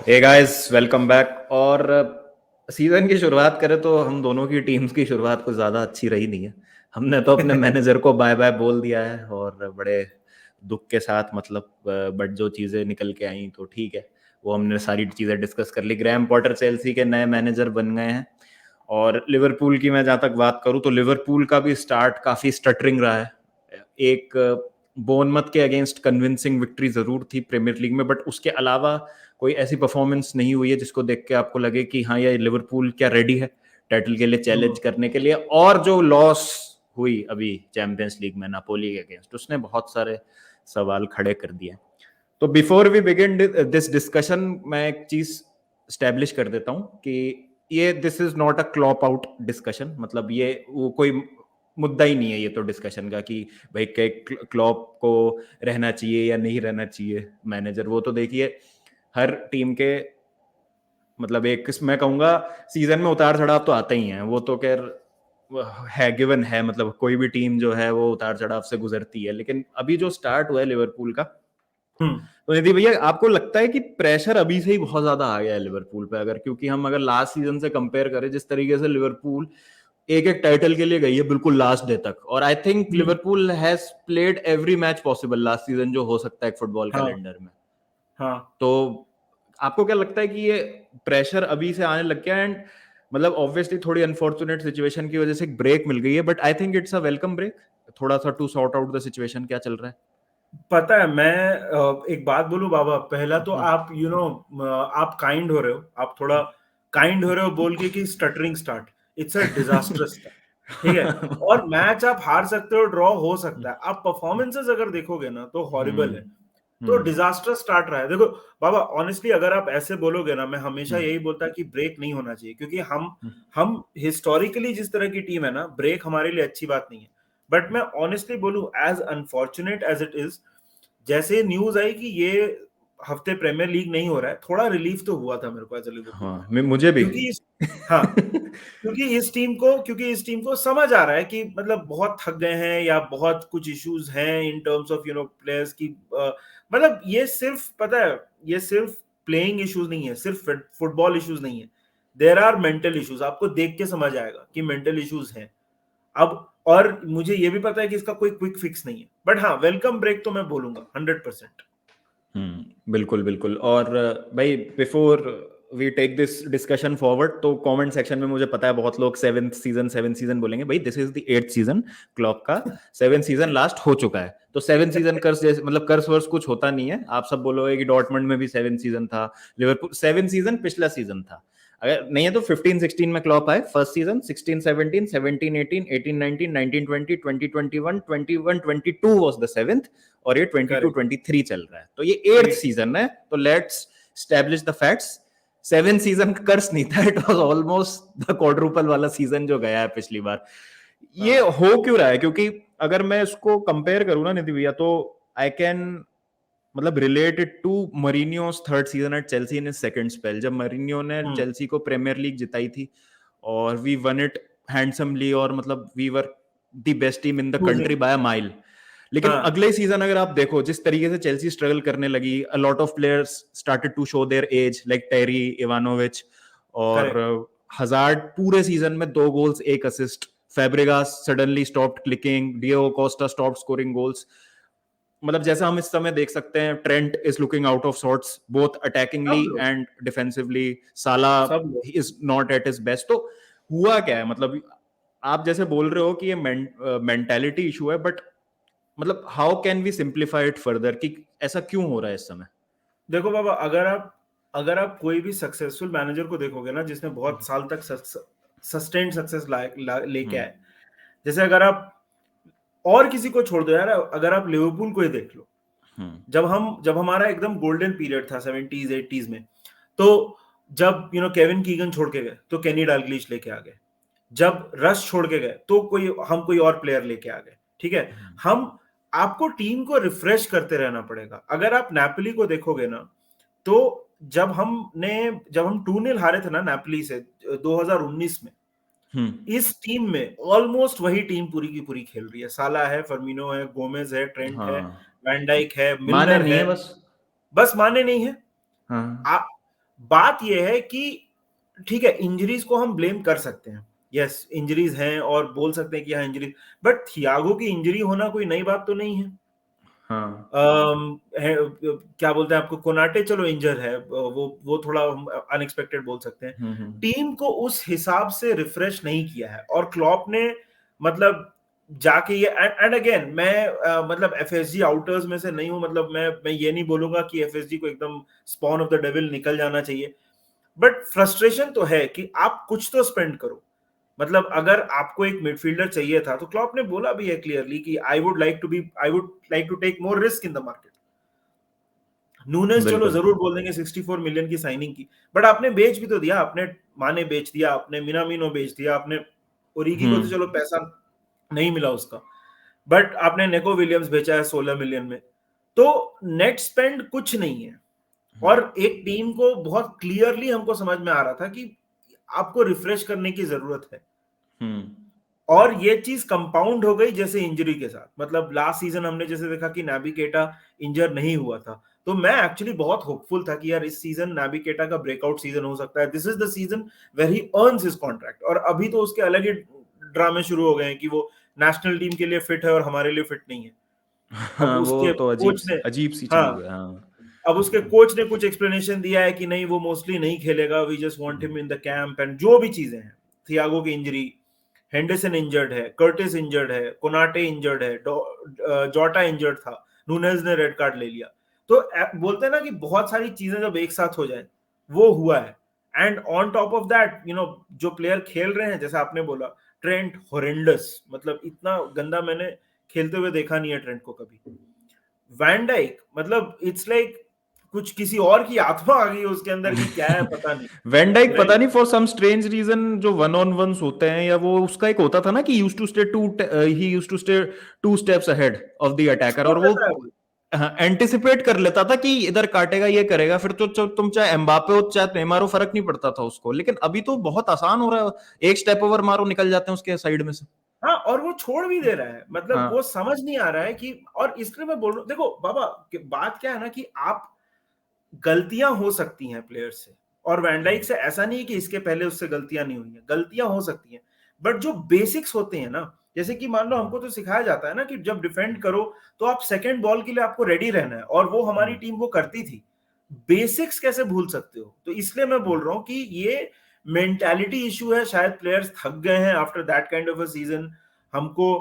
हे guys, welcome back. और season की शुरुआत करें तो हम दोनों की टीम्स की शुरुआत कुछ ज़्यादा अच्छी रही नहीं है। हमने तो अपने मैनेजर को बाय बाय बोल दिया है और बड़े दुख के साथ, मतलब बट जो चीज़ें निकल के आई तो ठीक है। वो हमने सारी चीज़ें डिस्कस कर ली। ग्रैम पॉटर चेल्सी के नए मैनेजर बन गए हैं। और लिवरपूल की मैं जहाँ तक बात करूँ तो लिवरपूल का भी स्टार्ट काफ़ी स्टटरिंग रहा है। एक बोर्नमथ के अगेंस्ट कन्विंसिंग विक्ट्री ज़रूर थी प्रीमियर लीग में, बट उसके अलावा कोई ऐसी परफॉर्मेंस नहीं हुई है जिसको देख के आपको लगे कि हाँ, ये लिवरपूल क्या रेडी है टाइटल के लिए चैलेंज करने के लिए। और जो लॉस हुई अभी चैंपियंस लीग में नापोली के अगेंस्ट, उसने बहुत सारे सवाल खड़े कर दिए। तो before we begin this discussion, मैं एक चीज स्टैब्लिश कर देता हूँ कि ये this is not a Klopp out discussion. मतलब ये वो कोई मुद्दा ही नहीं है ये तो डिस्कशन का कि भाई के क्लॉप को रहना चाहिए या नहीं रहना चाहिए मैनेजर। वो तो देखिए हर टीम के, मतलब एक मैं कहूंगा सीजन में उतार चढ़ाव तो आते ही हैं। वो तो खैर है, गिवन है। मतलब कोई भी टीम जो है वो उतार चढ़ाव से गुजरती है। लेकिन अभी जो स्टार्ट हुआ है लिवरपूल का, तो निधि भैया आपको लगता है कि प्रेशर अभी से ही बहुत ज्यादा आ गया है लिवरपूल पे? अगर क्योंकि हम अगर लास्ट सीजन से कंपेयर करें, जिस तरीके से लिवरपूल एक एक टाइटल के लिए गई है बिल्कुल लास्ट डे तक, और I think Liverpool has played every match possible last season जो हो सकता है एक फुटबॉल हाँ कैलेंडर में। हाँ। तो आपको क्या लगता है कि ये प्रेशर अभी से आने लग गया? एंड मतलब ऑब्वियसली थोड़ी अनफॉर्चुनेट सिचुएशन की वजह से एक ब्रेक मिल गई है, but I think it's a welcome break, थोड़ा सा to sort out the situation क्या चल रहा है। पता है, मैं एक बात बोलूं बाबा। पहला तो हम्म, आप आप काइंड हो रहे हो, आप थोड़ा काइंड हो रहे हो बोल के कि stuttering start, it's a disasters start. ठीक है। और मैच आप हार सकते हो, ड्रॉ हो सकता है। आप परफॉर्मेंसेस अगर देखोगे ना तो हॉरिबल हम्म, है। तो हम्म, डिजास्टर स्टार्ट रहा है। देखो बाबा, ऑनेस्टली अगर आप ऐसे बोलोगे ना, मैं हमेशा हम्म, यही बोलता कि ब्रेक नहीं होना चाहिए, क्योंकि हम्म, हम हिस्टोरिकली जिस तरह की टीम है ना, ब्रेक हमारे लिए अच्छी बात नहीं है। बट मैं ऑनेस्टली बोलूं, as unfortunate as it is, जैसे न्यूज आई कि ये हफ्ते प्रीमियर लीग नहीं हो रहा है, थोड़ा रिलीफ तो हुआ था मेरे को एज अ लिवरपूल हाँ, फैन। मुझे भी। क्योंकि हाँ, क्योंकि इस टीम को समझ आ रहा है कि मतलब बहुत थक गए हैं या बहुत कुछ इश्यूज हैं इन टर्म्स ऑफ प्लेयर्स की। मतलब ये सिर्फ पता है, ये सिर्फ प्लेइंग इश्यूज नहीं है, सिर्फ फुटबॉल इश्यूज नहीं है। There are mental issues. आपको देख के समझ आएगा कि मेंटल इश्यूज हैं अब। और मुझे ये भी पता है कि इसका कोई क्विक फिक्स नहीं है। बट हाँ, वेलकम ब्रेक तो मैं बोलूंगा 100%। बिल्कुल बिल्कुल। और भाई before we take this discussion forward, तो कमेंट सेक्शन में मुझे पता है बहुत लोग सेवेंथ सीजन बोलेंगे। भाई this is the 8th season Klopp का। 7th सीजन लास्ट हो चुका है, तो 7th सीजन कर्स जैसे, मतलब कर्स वर्स कुछ होता नहीं है। आप सब बोलोगे कि डॉर्टमंड में भी 7th सीजन था, लिवरपूल 7th सीजन पिछला सीजन था। अगर नहीं है तो 15-16 में क्लॉप आए first season, 16-17, 17-18, 18-19, 19-20, 20-21, 21-22 was the 7th, और ये 22-23 चल रहा है, तो ये 8th करेक्ट। सीजन है। तो let's establish the facts. 7th season का कर्स नहीं था, it was almost the quadruple वाला सीजन जो गया है पिछली बार। ये हाँ। हो क्यों रहा है? क्योंकि अगर मैं इसको कंपेयर करूं ना निधि भैया, तो आई कैन मतलब related to Mourinho's third season at Chelsea in second spell, जब मरीनियो ने हम्म चेल्सी को प्रीमियर लीग जिताई थी और वी वन इट हैंडसमली, और मतलब we were the best team in the country cruising. By a mile. लेकिन हाँ। अगले सीजन अगर आप देखो जिस तरीके से चेल्सी स्ट्रगल करने लगी, a lot of players started to show their age, like Terry, Ivanovic, और करेक्ट। हजार्ड पूरे सीजन में 2 goals 1 assist. Fabregas suddenly stopped clicking, Diego Costa stopped scoring goals. मतलब जैसा हम इस समय देख सकते हैं, Trent is looking out of sorts both attackingly सब लोग। And defensively. साला सब लोग। Is not at his best. तो हुआ क्या है? मतलब आप जैसे बोल रहे हो कि ये मेंटालिटी इशू है, बट मतलब how can we simplify it further कि ऐसा क्यों हो रहा है इस समय? देखो बाबा, अगर आप कोई भी सक्सेसफुल मैनेजर को देखोगे ना, जिसने बहुत साल तक सस्टेन्ड सक्सेस लेके हम्म, आए, जैसे अगर आप और किसी को छोड़ दो यार, अगर आप लिवरपूल को ही देख लो। हम्म, जब हमारा एकदम गोल्डन पीरियड था 70s 80s में, तो जब केविन कीगन छोड़ के गए तो केनी डालग्लिश लेके आ गए। जब रश छोड़ के गए तो कोई और प्लेयर लेके आ गए। ठीक है। हम आपको टीम को रिफ्रेश करते रहना पड़ेगा। अगर आप नेपोली को देखोगे ना, तो जब हम 2-0 हारे थे ना नेपोली से 2019 में, हम्म, इस टीम में ऑलमोस्ट वही टीम पूरी की पूरी खेल रही है। साला है, फर्मिनो है, गोमेज है, ट्रेंट है, हाँ, वैन डाइक है, माने मिलनर नहीं है। है बस। बस माने नहीं है। हाँ, आ, बात यह है कि ठीक है, इंजरीज को हम ब्लेम कर सकते हैं, यस इंजरीज हैं और बोल सकते हैं कि हाँ इंजरी, बट थियागो की इंजरी होना कोई नई बात तो नहीं है। हाँ क्या बोलते हैं आपको, कोनाटे चलो इंजर है, वो थोड़ा अनएक्सपेक्टेड बोल सकते हैं। टीम को उस हिसाब से रिफ्रेश नहीं किया है, और क्लॉप ने मतलब जाके ये, एंड अगेन मैं मतलब एफएसजी आउटर्स में से नहीं हूं, मतलब मैं ये नहीं बोलूंगा कि एफएसजी को एकदम स्पॉन ऑफ द डेविल निकल जाना चाहिए, बट फ्रस्ट्रेशन तो है कि आप कुछ तो स्पेंड करो। मतलब अगर आपको एक मिडफील्डर चाहिए था तो क्लॉप ने बोला भी है क्लियरली कि I would like to take more risk in the market. Nunes चलो बिल्कुल। जरूर बोल देंगे 64 मिलियन की साइनिंग की, बट आपने बेच भी तो दिया, आपने माने बेच दिया, आपने मिनामिनो बेच दिया, आपने ओरिगी को तो चलो पैसा नहीं मिला उसका, बट आपने नेको विलियम्स बेचा है 16 मिलियन में, तो नेट स्पेंड कुछ नहीं है। और एक टीम को बहुत क्लियरली हमको समझ में आ रहा था कि आपको रिफ्रेश करने की जरूरत है, और ये चीज कंपाउंड हो गई जैसे इंजरी के साथ। मतलब लास्ट सीजन हमने जैसे देखा कि नाबी केटा इंजर नहीं हुआ था, तो मैं एक्चुअली बहुत होपफुल था कि यार इस सीजन नाबी केटा का ब्रेकआउट सीजन हो सकता है, this is the season where he earns his contract. और अभी तो उसके अलग ही ड्रामे शुरू हो गए हैं कि वो नेशनल टीम के लिए फिट है और हमारे लिए फिट नहीं है। अब हाँ वो उसके तो कोच ने, अजीब सी चीज हाँ है। हाँ अब उसके कोच ने कुछ एक्सप्लेनेशन दिया है कि नहीं वो मोस्टली नहीं खेलेगा, we just want him in the camp, and जो भी चीजें हैं, थियागो की इंजरी, हेंडरसन इंजर्ड है, कर्टिस इंजर्ड है, कोनाटे इंजर्ड है, जोटा इंजर्ड था, नूनेज ने रेड कार्ड ले लिया, तो बोलते हैं ना कि बहुत सारी चीजें जब एक साथ हो जाए, वो हुआ है। And on top of that जो प्लेयर खेल रहे हैं, जैसे आपने बोला ट्रेंट हॉरेंडस, मतलब इतना गंदा मैंने खेलते हुए देखा नहीं है ट्रेंट को कभी। वैन डाइक, मतलब इट्स लाइक कुछ किसी और की आत्मा आ गई है उसके अंदर की, क्या है पता नहीं। Van Dijk Right? पता नहीं फॉर सम स्ट्रेंज रीजन जो वन ऑन वंस होते हैं, या वो उसका एक होता था ना कि he used to stay two steps ahead of the attacker, और छोड़ वो देता है वो। एंटिसिपेट कर लेता था कि इधर काटेगा ये करेगा, फिर तो तुम चाहे एम्बापे हो चाहे नेमार हो, फर्क नहीं पड़ता था उसको। लेकिन अभी तो बहुत आसान हो रहा है, एक स्टेप ओवर मारो निकल जाते हैं उसके साइड में से। हाँ, और वो छोड़ भी दे रहा है, मतलब वो हाँ समझ नहीं आ रहा है कि, और इसलिए मैं बोल रहा हूँ, देखो बाबा बात क्या है ना कि आप, गलतियां हो सकती हैं प्लेयर से, और वैंडाइक से ऐसा नहीं है कि इसके पहले उससे गलतियां नहीं हुई हैं, गलतियां हो सकती हैं, बट जो बेसिक्स होते हैं ना, जैसे कि मान लो हमको तो सिखाया जाता है ना कि जब डिफेंड करो तो आप सेकंड बॉल के लिए आपको रेडी रहना है, और वो हमारी टीम वो करती थी। बेसिक्स कैसे भूल सकते हो? तो इसलिए मैं बोल रहा हूं कि ये मेंटालिटी इशू है, शायद प्लेयर्स थक गए हैं after that kind of a season. हमको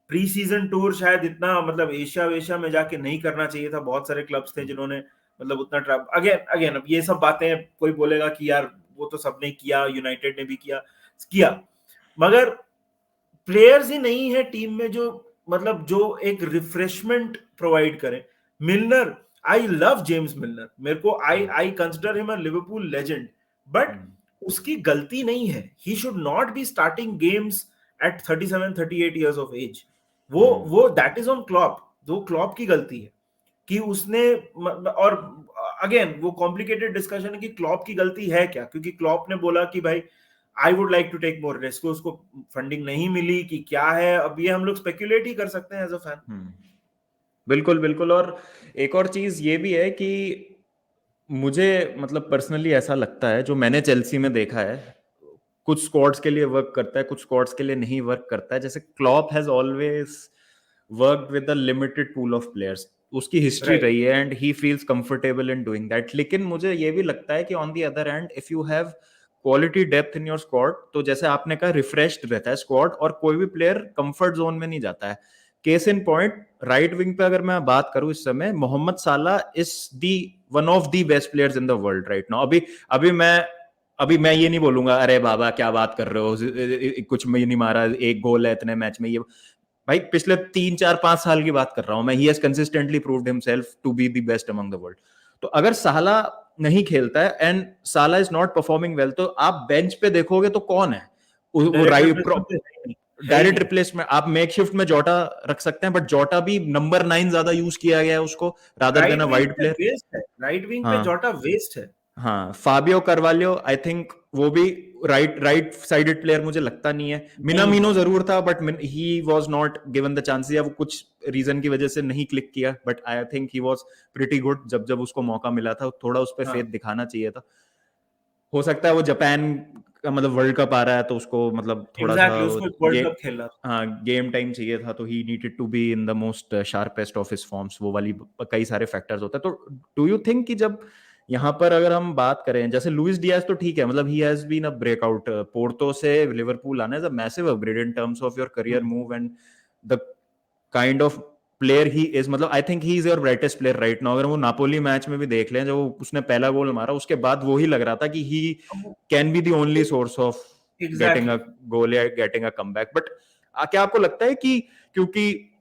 प्री सीजन टूर शायद इतना, मतलब एशिया वेशिया में जाके नहीं करना चाहिए था, बहुत सारे क्लब्स थे जिन्होंने मतलब उतना ट्रैप, अगेन अगेन अब ये सब बातें कोई बोलेगा कि यार वो तो सबने किया, यूनाइटेड ने भी किया किया, मगर प्लेयर्स ही नहीं है टीम में जो, मतलब जो एक रिफ्रेशमेंट प्रोवाइड करें। मिलनर, आई लव जेम्स मिलनर, मेरे को I I consider him a Liverpool legend, but उसकी गलती नहीं है, he should not be starting games at 37 38 years of age. वो दैट इज ऑन क्लॉप, वो क्लॉप की गलती है कि उसने, और अगेन वो कॉम्प्लिकेटेड डिस्कशन है कि क्लॉप की गलती है क्या, क्योंकि क्लॉप ने बोला कि भाई I would like to take more risk, उसको फंडिंग नहीं मिली कि क्या है, अब ये हम लोग स्पेक्यूलेट ही कर सकते हैं एज अ फैन। बिल्कुल बिल्कुल। और एक और चीज ये भी है कि मुझे मतलब पर्सनली ऐसा लगता है, जो मैंने चेल्सी में देखा है, कुछ स्क्वाड्स के लिए वर्क करता है, कुछ स्क्वाड्स के लिए नहीं वर्क करता है। जैसे Klopp has always worked with a limited pool of players, उसकी हिस्ट्री राइट। रही है, and he feels comfortable in doing that. लेकिन मुझे ये भी लगता है कि on the other hand, if you have quality depth in your squad, तो जैसे आपने कहा रिफ्रेश्ड रहता है स्क्वाड, और कोई भी प्लेयर कंफर्ट जोन में नहीं जाता है। Case in point, right wing पे अगर मैं बात करूं इस समय, मोहम्मद साला is the one of the best players in the world right now. अभी मैं ये नहीं बोलूंगा अरे बाबा क्या बात कर रहे हो, कुछ में नहीं मारा, एक गोल है इतने मैच में, ये भाई पिछले 3 4 5 साल की बात कर रहा हूं मैं। He has consistently proved himself to be the best among the world. तो अगर साला नहीं खेलता है एंड साला इज नॉट परफॉर्मिंग वेल, तो आप बेंच पे देखोगे तो कौन है वो डायरेक्ट राइट। रिप्लेसमेंट है ही नहीं, है ही डायरेक्ट नहीं। रिप्लेसमेंट आप मेक शिफ्ट में जोटा रख सकते हैं, बट जोटा भी नंबर 9 ज्यादा यूज किया गया है उसको, rather than right a wing wide पे प्लेयर। वेस्ट है, राइट विंग पे हाँ जोटा वेस्ट है। हाँ, फाबियो कार्वालियो आई थिंक वो भी राइट साइडेड प्लेयर मुझे लगता नहीं है। नहीं मिनामिनो है। जरूर था, but he was not given the chances, या वो कुछ रीजन की वजह से नहीं क्लिक किया, but I think he was pretty good जब जब उसको मौका मिला था, थोड़ा उस पर हाँ फेथ दिखाना चाहिए था। हो सकता है वो जापान का मतलब वर्ल्ड कप आ रहा है तो उसको मतलब थोड़ा सा एग्जैक्टली, उसको एक वर्ल्ड कप खेलना था। हाँ गेम टाइम चाहिए था, तो he needed to be in the most sharpest of his forms, वो वाली कई सारे फैक्टर्स होते हैं। तो डू यू थिंक कि जब यहाँ पर अगर हम बात करें जैसे लुइस डियाज, तो ठीक है मतलब he has been a breakout, Porto से लिवरपूल आना is a massive upgrade in terms of your career move and the kind of player he is, मतलब I think he is your brightest player right now. अगर वो Napoli match में भी देख लें, जो उसने पहला गोल मारा उसके बाद वो ही लग रहा था कि he can be the only source of getting a exactly. Goal या गेटिंग अ कमबैक। बट क्या आपको लगता है कि क्योंकि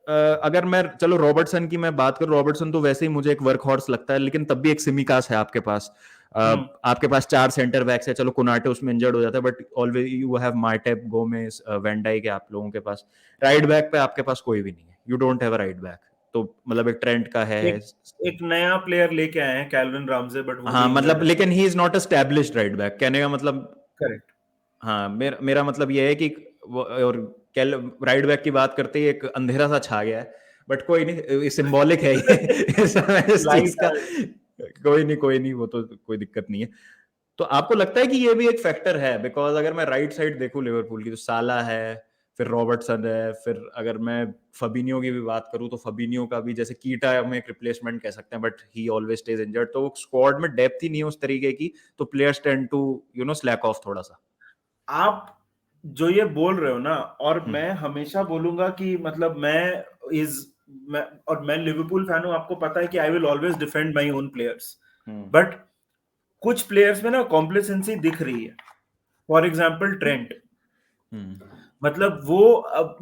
अगर मैं चलो रॉबर्टसन की मैं बात करूं, रॉबर्टसन तो वैसे ही मुझे एक वर्क हॉर्स लगता है, लेकिन तब भी एक सिमिकास है आपके पास। आपके पास 4 सेंटर बैक्स है, चलो कोनाटे उसमें इंजर्ड हो जाता है, but always you have Matip, Gomez, van Dijk है आप लोगों के पास। राइट बैक पे आपके पास कोई भी नहीं है, you don't have a right back. तो मतलब एक ट्रेंट का है। एक एक नया प्लेयर लेके आए हैं कैल्विन रामजे, बट वो हाँ भी इंजर्ड मतलब है। लेकिन he is not established right back, कहने का मतलब। करेक्ट। हाँ मेरा मतलब ये है कि और कैल राइट बैक की बात करते ही एक अंधेरा सा छा गया है, बट कोई नहीं, सिंबॉलिक है ये इस चीज लाइट। का। कोई नहीं, वो तो कोई दिक्कत नहीं है। तो आपको लगता है कि ये भी एक फैक्टर है? बिकॉज अगर मैं राइट साइड देखूं लिवरपूल की, तो साला है, फिर रॉबर्टसन है, फिर अगर मैं फबिनियो की भी बात करूं तो फबिनियो का भी जैसे कीटा हम एक रिप्लेसमेंट कह सकते हैं, but he always stays injured, तो स्क्वाड में डेप्थ ही नहीं है उस तरीके की, तो players tend to slack off थोड़ा सा। आप जो ये बोल रहे हो ना, और हम्म मैं हमेशा बोलूंगा कि मतलब इज और मैं लिवरपूल फैन हूं, आपको पता है कि I will always defend my own players. Hmm but कुछ प्लेयर्स में ना कॉम्प्लेसेंसी दिख रही है। फॉर एग्जांपल ट्रेंट, हम्म मतलब वो अब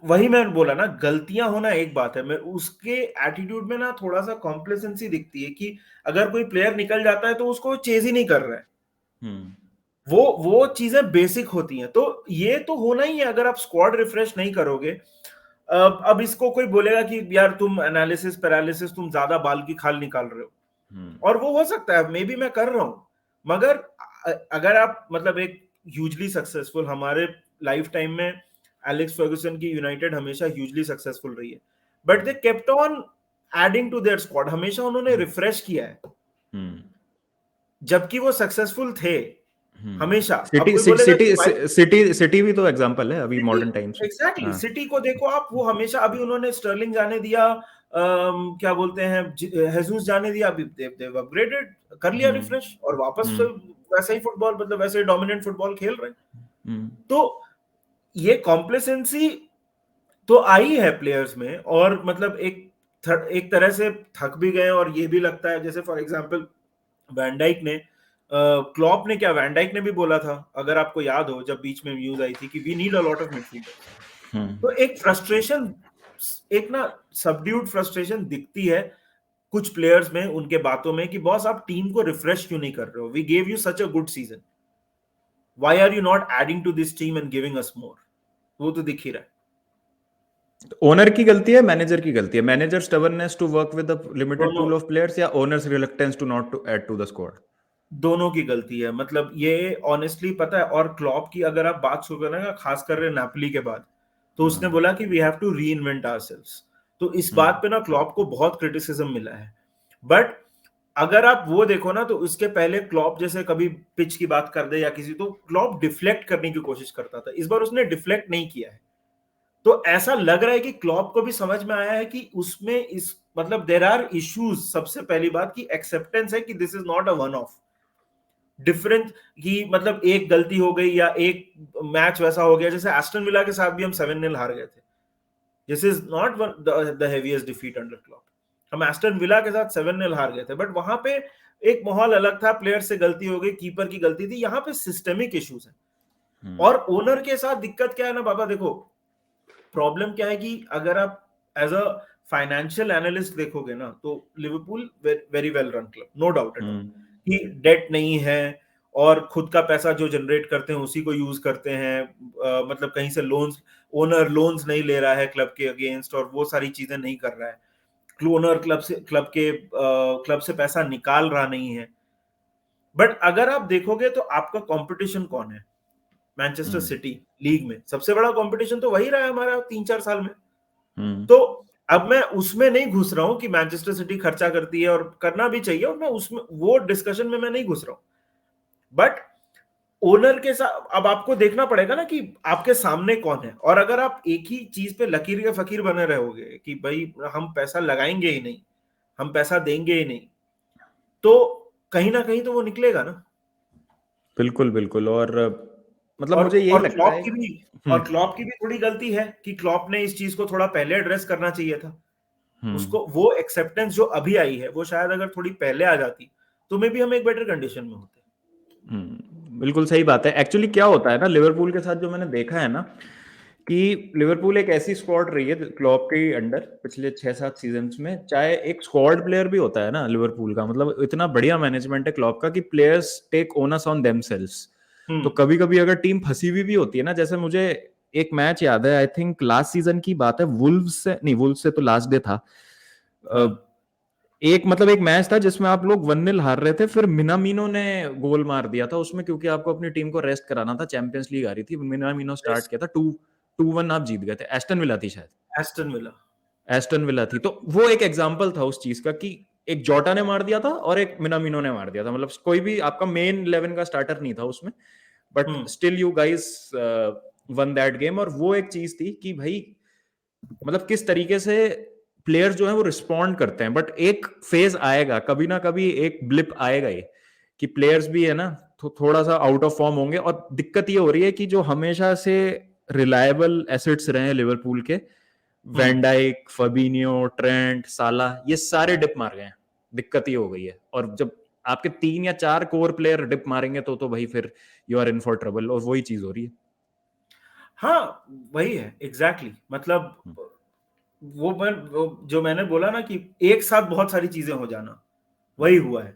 वही मैं बोला ना, गलतियां होना एक बात है, मैं उसके एटीट्यूड में ना थोड़ा सा कॉम्प्लेसेंसी दिखती है कि अगर कोई प्लेयर निकल जाता है तो उसको चेज ही नहीं कर रहा है। हम्म वो चीजें बेसिक होती हैं, तो ये तो होना ही है अगर आप स्क्वाड रिफ्रेश नहीं करोगे। अब इसको कोई बोलेगा कि यार तुम एनालिसिस पैरालिसिस, तुम ज्यादा बाल की खाल निकाल रहे हो, हम्म और वो हो सकता है, मे बी मैं कर रहा हूं, मगर अगर आप मतलब एक ह्यूजली सक्सेसफुल हमारे लाइफ टाइम में, एलेक्स फर्गुसन की यूनाइटेड हमेशा ह्यूजली सक्सेसफुल रही है, but they kept on adding to their squad, हमेशा उन्होंने रिफ्रेश किया है, हम्म जबकि वो सक्सेसफुल थे हमेशा। अब सिटी कोई बोलेगा सिटी कि भाई सिटी सिटी भी तो एग्जांपल है अभी सिटी, मॉडर्न टाइम्स में। एग्जैक्टली हाँ सिटी को देखो आप, वो हमेशा, अभी उन्होंने स्टर्लिंग जाने दिया, क्या बोलते हैं, हेजूस जाने दिया, अभी देव अपग्रेडेड कर लिया हम्म रिफ्रेश, और वापस से हम्म वैसा ही फुटबॉल, मतलब वैसे डोमिनेंट फुटबॉल खेल रहे हैं। हम्म तो ये कॉम्प्लेसेंसी तो आई है प्लेयर्स में, और मतलब एक तरह से थक भी गए, और ये भी लगता है, जैसे फॉर एग्जांपल वैन डाइक ने, क्लॉप ने, क्या वैन डाइक ने भी बोला था, अगर आपको याद हो, जब बीच में न्यूज आई थी कि we need a lot of midfielders, hmm तो एक फ्रस्ट्रेशन, एक ना सबड्यूड फ्रस्ट्रेशन दिखती है कुछ प्लेयर्स में, उनके बातों में, कि बॉस आप टीम को रिफ्रेश क्यों नहीं कर रहे हो, we gave you such a good season, why are you not adding to this team and giving us more. वो तो दिख ही रहा है। ओनर की गलती है, मैनेजर की गलती है? Manager stubbornness to work with a limited दोनों पूल ऑफ प्लेयर्स, या owners reluctance to not to add to the squad? दोनों की गलती है, मतलब ये ऑनेस्टली पता है। और क्लॉप की अगर आप बात सुनो ना, खास कर नापोली के बाद, तो उसने हम्म बोला कि we have to reinvent ourselves, तो इस बात हम्म पे ना क्लॉप को बहुत क्रिटिसिज्म मिला है। बट अगर आप वो देखो ना, तो उसके पहले क्लॉप जैसे कभी पिच की बात कर दे या किसी, तो क्लॉप डिफ्लेक्ट करने की कोशिश करता था, इस बार उसने डिफ्लेक्ट नहीं किया है। तो ऐसा लग रहा है कि क्लॉप को भी समझ में आया है कि उसमें इस मतलब देयर आर इश्यूज। सबसे पहली बात की एक्सेप्टेंस है कि this is not a one of different, कि मतलब एक गलती हो गई या एक मैच वैसा हो गया, जैसे एस्टन विला के साथ भी हम 7-0 हार गए थे। This is not the heaviest defeat under Klopp. हम एस्टन विला के साथ 7-0 हार गए थे, बट वहां पे एक माहौल अलग था, प्लेयर से गलती हो गई, कीपर की गलती थी, यहाँ पे सिस्टेमिक इश्यूज है। हम्म और ओनर के साथ दिक्कत क्या है ना बाबा, देखो प्रॉब्लम क्या है कि अगर आप एज अ फाइनेंशियल एनालिस्ट देखोगे ना, तो Liverpool very well run club, no doubt at all, hmm कि डेट नहीं है, और खुद का पैसा जो जनरेट करते हैं उसी को यूज करते हैं, मतलब कहीं से लोन्स, ओनर लोन्स नहीं ले रहा है क्लब के अगेंस्ट, और वो सारी चीजें नहीं कर रहा है, ओनर क्लब से पैसा निकाल रहा नहीं है। बट अगर आप देखोगे तो आपका कंपटीशन कौन है? मैनचेस्टर हम्म सिटी लीग में सबसे बड़ा कंपटीशन तो वही रहा है हमारा 3-4 साल में। हम्म तो अब मैं उसमें नहीं घुस रहा हूं कि मैनचेस्टर सिटी खर्चा करती है और करना भी चाहिए, और मैं उसमें वो डिस्कशन में मैं नहीं घुस रहा हूं। बट ओनर के साथ अब आपको देखना पड़ेगा ना कि आपके सामने कौन है, और अगर आप एक ही चीज पे लकीर के फकीर बने रहोगे कि भाई हम पैसा लगाएंगे ही नहीं, हम पैसा देंगे ही नहीं, तो कहीं ना कहीं तो वो निकलेगा ना। बिल्कुल बिल्कुल। और मतलब मुझे यही और लगता क्लॉप है। की भी और क्लॉप की भी थोड़ी गलती है कि क्लॉप ने इस चीज को थोड़ा पहले एड्रेस करना चाहिए था। हम्म उसको वो एक्सेप्टेंस जो अभी आई है, वो शायद अगर थोड़ी पहले आ जाती तो मे भी हम एक बेटर कंडीशन में होते। बिल्कुल सही बात है। एक्चुअली क्या होता है ना, लिवरपूल के साथ जो मैंने देखा है ना, कि लिवरपूल एक ऐसी स्क्वाड रही है क्लॉप के अंडर पिछले 6-7 सीजन्स में, चाहे एक स्क्वाड प्लेयर भी होता है ना लिवरपूल का, मतलब इतना बढ़िया मैनेजमेंट है क्लॉप का कि players take onus on themselves. तो हम्म। कभी कभी अगर टीम फंसी हुई भी होती है ना, जैसे मुझे एक मैच याद है, आई थिंक लास्ट सीजन की बात है, वुल्व्स से नहीं, वुल्व्स से तो लास्ट डे था। हाँ। एक मतलब एक मैच था जिसमें आप लोग 1-0 हार रहे थे, फिर मिनामिनो ने गोल मार दिया था उसमें, क्योंकि आपको अपनी टीम को रेस्ट कराना था, चैंपियंस लीग आ रही थी, मिनामिनो स्टार्ट यस। किया था, 2-1 आप जीत गए थे, एस्टन विला थी शायद, एस्टन विला। एस्टन विला थी। तो वो एक एग्जांपल था उस चीज का कि एक जोटा ने मार दिया था और एक मिनामिनो ने मार दिया था, मतलब कोई भी आपका मेन 11 का स्टार्टर नहीं था उसमें, but hmm. Still you guys one that game. और वो एक चीज थी कि भाई मतलब किस तरीके से प्लेयर्स जो है वो रिस्पॉन्ड करते हैं, बट एक फेज आएगा, कभी ना कभी एक ब्लिप आएगा ये, कि प्लेयर्स भी है ना थोड़ा सा आउट ऑफ फॉर्म होंगे। और दिक्कत ये हो रही है कि जो हमेशा से रिलायबल एसेट्स रहे हैं लिवरपूल के, हम्म। वैंडाइक, फबीनियो, ट्रेंट, साला, ये सारे डिप मार गए हैं। दिक्कत ये हो गई है, और जब आपके 3 या 4 कोर प्लेयर डिप मारेंगे तो भाई फिर you are in for trouble, और वही चीज हो रही है। हाँ, वही है एग्जैक्टली exactly। मतलब वो जो मैंने बोला ना कि एक साथ बहुत सारी चीजें हो जाना, वही हुआ है।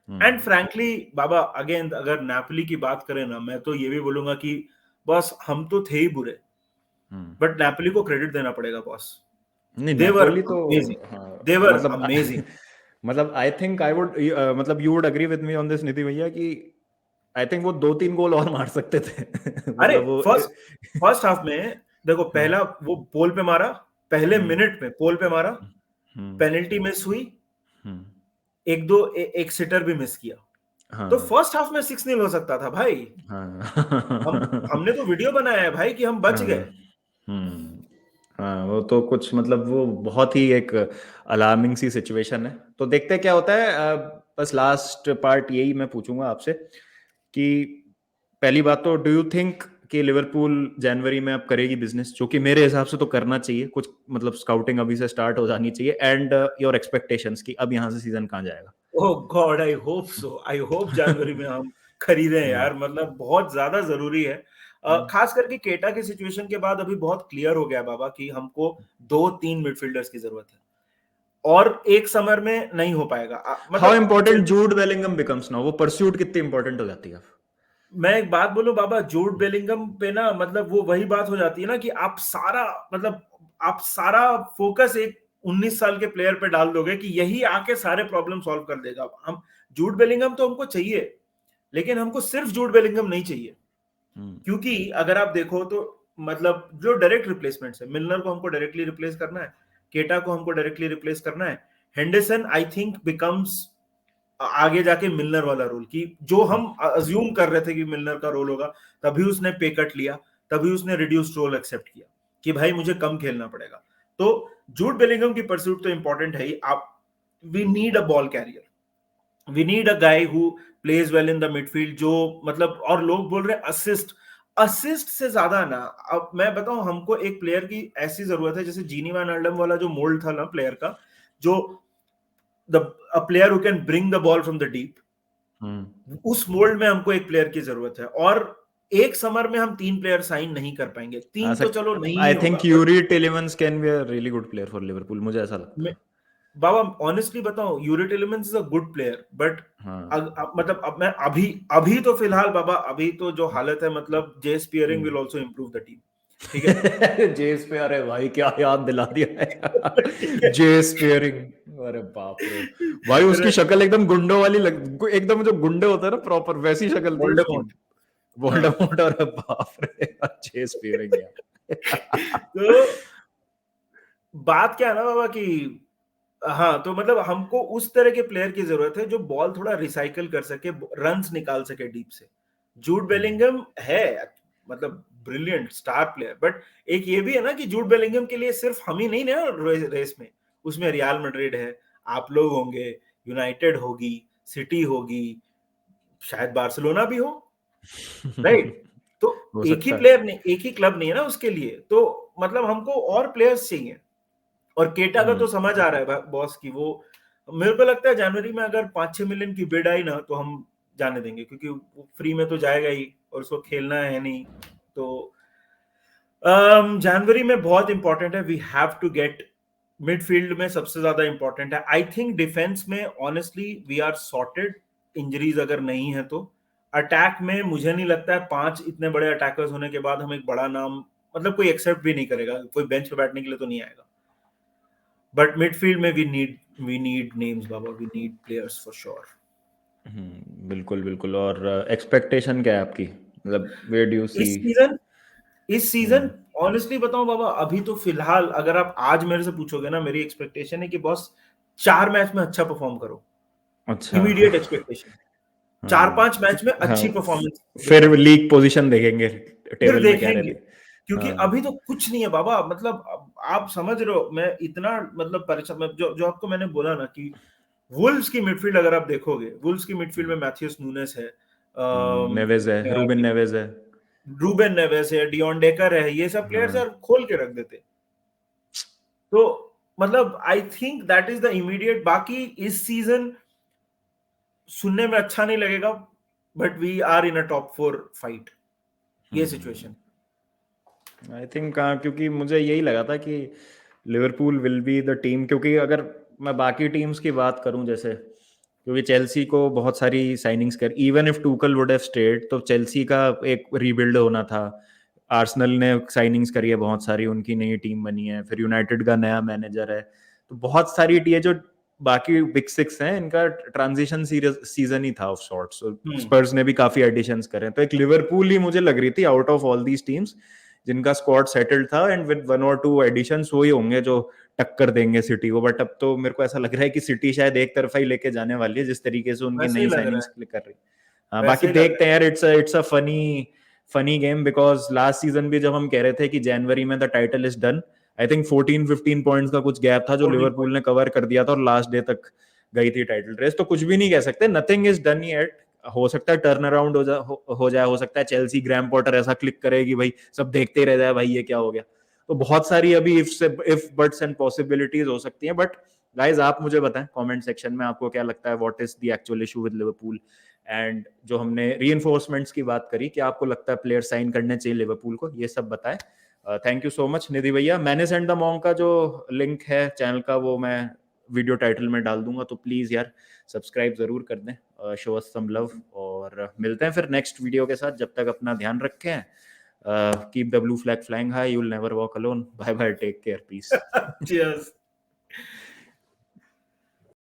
And hmm frankly Baba, again अगर नेपोली की बात करें ना, मैं तो ये भी बोलूंगा कि बस हम तो थे ही बुरे, हम्म बट नेपोली को क्रेडिट देना पड़ेगा बॉस। नहीं, दे वर नेपोली तो अमेजिंग। हाँ, दे वर मतलब अमेजिंग। मतलब आई थिंक आई वुड मतलब you would agree with me on this Nidhi भैया, कि आई थिंक वो 2-3 गोल और मार सकते थे अरे मतलब वो फर्स्ट फर्स्ट हाफ में देखो, हम्म पहला वो पोल पे मारा, पहले हम्म मिनट में पोल पे मारा, हम्म पेनल्टी मिस हुई, हम्म, एक दो एक सिटर भी मिस किया। तो हाँ फर्स्ट हाफ में 6-0 हो सकता था भाई। हमने हाँ तो वीडियो बनाया है भाई कि हम बच हाँ गए। हम्म हाँ, वो तो कुछ मतलब वो बहुत ही एक अलार्मिंग सी सिचुएशन है। तो देखते हैं क्या होता है। बस लास्ट पार्ट यही मैं पूछूंगा आपसे कि पहली बात तो डू यू थिंक कि लिवरपूल जनवरी में अब करेगी बिजनेस, जो कि मेरे हिसाब से तो करना चाहिए, कुछ मतलब स्काउटिंग अभी से स्टार्ट हो जानी चाहिए, एंड योर एक्सपेक्टेशंस कि अब यहाँ से सीजन कहाँ जाएगा। Oh God, I hope so, I hope जनवरी में हम खरीदें हाँ यार, मतलब बहुत ज्यादा जरूरी है। खास करके केटा के सिचुएशन के बाद अभी बहुत क्लियर हो गया बाबा कि हमको 2-3 मिडफील्डर्स की जरूरत है, और एक समर में नहीं हो पाएगा। हाउ मतलब important Jude Bellingham becomes now, वो परस्यूट कितनी इंपॉर्टेंट हो जाती है। मैं एक बात बोलूं बाबा, जूड बेलिंगम पे ना, मतलब वो वही बात हो जाती है ना कि आप सारा, मतलब आप सारा फोकस एक 19 साल के प्लेयर पे डाल दोगे कि यही आके सारे प्रॉब्लम सॉल्व कर देगा। हम जूड बेलिंगम तो हमको चाहिए, लेकिन हमको सिर्फ जूड बेलिंगम नहीं चाहिए। हम्म क्योंकि अगर आप देखो तो मतलब जो डायरेक्ट रिप्लेसमेंट्स है, मिलनर को हमको डायरेक्टली रिप्लेस करना है, केटा को हमको डायरेक्टली रिप्लेस करना है, हेंडरसन आई थिंक बिकम्स आगे जाके मिलनर वाला रोल, कि जो हम अज्यूम कर रहे थे कि मिलनर का रोल होगा, तभी उसने पे कट लिया, तभी उसने रिड्यूस्ड रोल एक्सेप्ट किया कि भाई मुझे कम खेलना पड़ेगा। तो जूड बेलिंगम की परस्यूट तो इंपॉर्टेंट है ही। आप we need a ball carrier, we need a guy who plays well in the midfield, जो मतलब, और लोग बोल रहे हैं असिस्ट, असिस्ट से ज्यादा ना, अब मैं बताऊं, हमको एक प्लेयर की ऐसी जरूरत है जैसे जीनी वैन आल्डम वाला जो मोल्ड था ना प्लेयर का, जो the a player who can bring the ball from the deep, hmm उस मोल्ड में हमको एक प्लेयर की जरूरत है। और एक समर में हम 3 प्लेयर साइन नहीं कर पाएंगे, 3 ऐसा तो चलो नहीं ही आई होगा, think but Youri Tielemans can be a really good player for Liverpool, मुझे ऐसा लगता है। बाबा ऑनेस्टली बताऊं, Youri Tielemans is a good player, but हाँ मतलब अब मैं अभी अभी तो फिलहाल बाबा, अभी तो जो हालत है, मतलब Jay Spearing will hmm also improve the team. ठीक है। जेस पे, अरे भाई क्या याद दिला दिया ठीक है है। जे स्पेयरिंग, अरे बाप रे भाई, उसकी शक्ल एकदम गुंडों वाली एकदम जो गुंडे होते हैं ना प्रॉपर, वैसी शक्ल थी उसकी। वोल्डेमॉर्ट। हाँ। वोल्डेमॉर्ट, अरे बाप रे जे स्पेयरिंग यार तो बात क्या है ना बाबा कि हाँ, तो मतलब हमको उस तरह के प्लेयर की जरूरत है जो बॉल थोड़ा रिसाइकल कर सके, रन्स निकाल सके डीप से। जूड बेलिंगम है, मतलब ब्रिलियंट स्टार प्लेयर, बट एक ये भी है ना कि जूड बेलिंगम के लिए सिर्फ हम ही नहीं ना रेस में, उसमें रियल मैड्रिड है, आप लोग होंगे, यूनाइटेड होगी, सिटी होगी, शायद बार्सिलोना भी हो, राइट? तो हो एक ही सकता है। प्लेयर नहीं, एक ही क्लब नहीं है ना उसके लिए, तो मतलब हमको और प्लेयर्स चाहिए। और केटा का तो समझ आ रहा है बॉस की वो, मेरे को लगता है जनवरी में अगर 5-6 मिलियन की बिड आई ना तो हम जाने देंगे, क्योंकि वो फ्री में तो जाएगा ही और उसको खेलना है नहीं। तो जनवरी में बहुत इंपॉर्टेंट है, we have to get, midfield में सबसे ज्यादा इंपॉर्टेंट है। आई थिंक डिफेंस में honestly we are sorted, injuries अगर नहीं है तो। अटैक में मुझे नहीं लगता है 5 इतने बड़े अटैकर्स होने के बाद हम एक बड़ा नाम, मतलब कोई एक्सेप्ट भी नहीं करेगा, कोई बेंच पे बैठने के लिए तो नहीं आएगा। बट मिडफील्ड में वी नीड नेम्स बाबा, we need players for sure. बिल्कुल बिल्कुल। और एक्सपेक्टेशन क्या है आपकी, मतलब वेयर डू यू सी? इस सीजन इस सीजन ऑनेस्टली बताऊं बाबा, अभी तो फिलहाल अगर आप आज मेरे से पूछोगे ना, मेरी एक्सपेक्टेशन है कि बॉस 4 मैच में अच्छा परफॉर्म करो, अच्छा। Immediate expectation. चार हाँ। पांच मैच में हाँ, अच्छी परफॉर्मेंस फिर दिखाओ, लीग पोजीशन देखेंगे, फिर टेबल में क्या देखेंगे। रहती। क्योंकि हाँ। अभी तो कुछ नहीं है बाबा, मतलब आप समझ रहे हो, मैं इतना मतलब परेशान, जो जो आपको मैंने बोला ना कि वुल्व्स की मिडफील्ड अगर आप देखोगे, वुल्व्स की मिडफील्ड में मैथ्यूस नूनेस है, नेवेज है, रूबेन नेवेज है। रूबेन नेवेस है, डियोन डेकर है, ये सब प्लेयर्स हाँ। यार खोल के रख देते। तो मतलब I think that is the immediate. बाकी इस सीजन सुनने में अच्छा नहीं लगेगा, but we are in a top 4 fight, ये सिचुएशन। आई थिंक हाँ, क्योंकि मुझे यही लगा था कि Liverpool will be the team, क्योंकि अगर मैं बाकी टीम्स की बात करूं, जैसे क्योंकि चेल्सी को बहुत सारी साइनिंग्स कर, even if Tuchel would have stayed तो चेल्सी का एक रीबिल्ड होना था। आर्सेनल ने साइनिंग्स करी है बहुत सारी, उनकी नई टीम बनी है, फिर यूनाइटेड का नया मैनेजर है, तो बहुत सारी टीम जो बाकी बिग सिक्स हैं इनका ट्रांजिशन सीजन ही था ऑफ सॉर्ट्स। हम्म। स्पर्स ने भी काफी एडिशंस करे, तो एक लिवरपूल ही मुझे लग रही थी out of all these teams जिनका स्क्वाड सेटल्ड था, एंड विद 1 और 2 एडिशंस वो ही होंगे जो टक्कर देंगे सिटी को। बट अब तो मेरे को ऐसा लग रहा है कि सिटी शायद एक तरफा ही लेके जाने वाली है, जिस तरीके से उनकी वैसे ही नई लग रहा साइनिंग्स है, कर रही। हाँ, वैसे बाकी ही लग देखते रहा हैं यार, it's a funny funny game, because last season भी जब हम कह रहे थे कि जनवरी में the title is done, I think 14-15 points का कुछ गैप था जो है। 14 लिवरपूल पॉइंट। ने कवर कर दिया था, और लास्ट डे तक गई थी टाइटल रेस। तो कुछ भी नहीं कह सकते, नथिंग इज डन येट। हो सकता है टर्न अराउंड हो जाए, हो सकता है चेल्सी ग्रैम पॉटर ऐसा क्लिक करे कि भाई सब देखते ही रह जाए, भाई ये क्या हो गया। तो बहुत सारी अभी इफ बट्स एंड पॉसिबिलिटीज हो सकती हैं। बट गाइज आप मुझे बताएं कमेंट सेक्शन में आपको क्या लगता है, what is the actual issue with Liverpool. And जो हमने रीइंफोर्समेंट्स की बात करी, कि आपको लगता है प्लेयर साइन करने चाहिए लिवरपूल को, ये सब बताएं। थैंक यू सो मच निधि भैया। मैंने सेंड द मॉन्ग का जो लिंक है चैनल का, वो मैं वीडियो टाइटल में डाल दूंगा, तो प्लीज यार सब्सक्राइब जरूर कर दें, शो अस सम लव। और मिलते हैं फिर नेक्स्ट वीडियो के साथ, जब तक अपना ध्यान रखें। Keep the blue flag flying high, you will never walk alone. Bye bye, take care, peace. Cheers.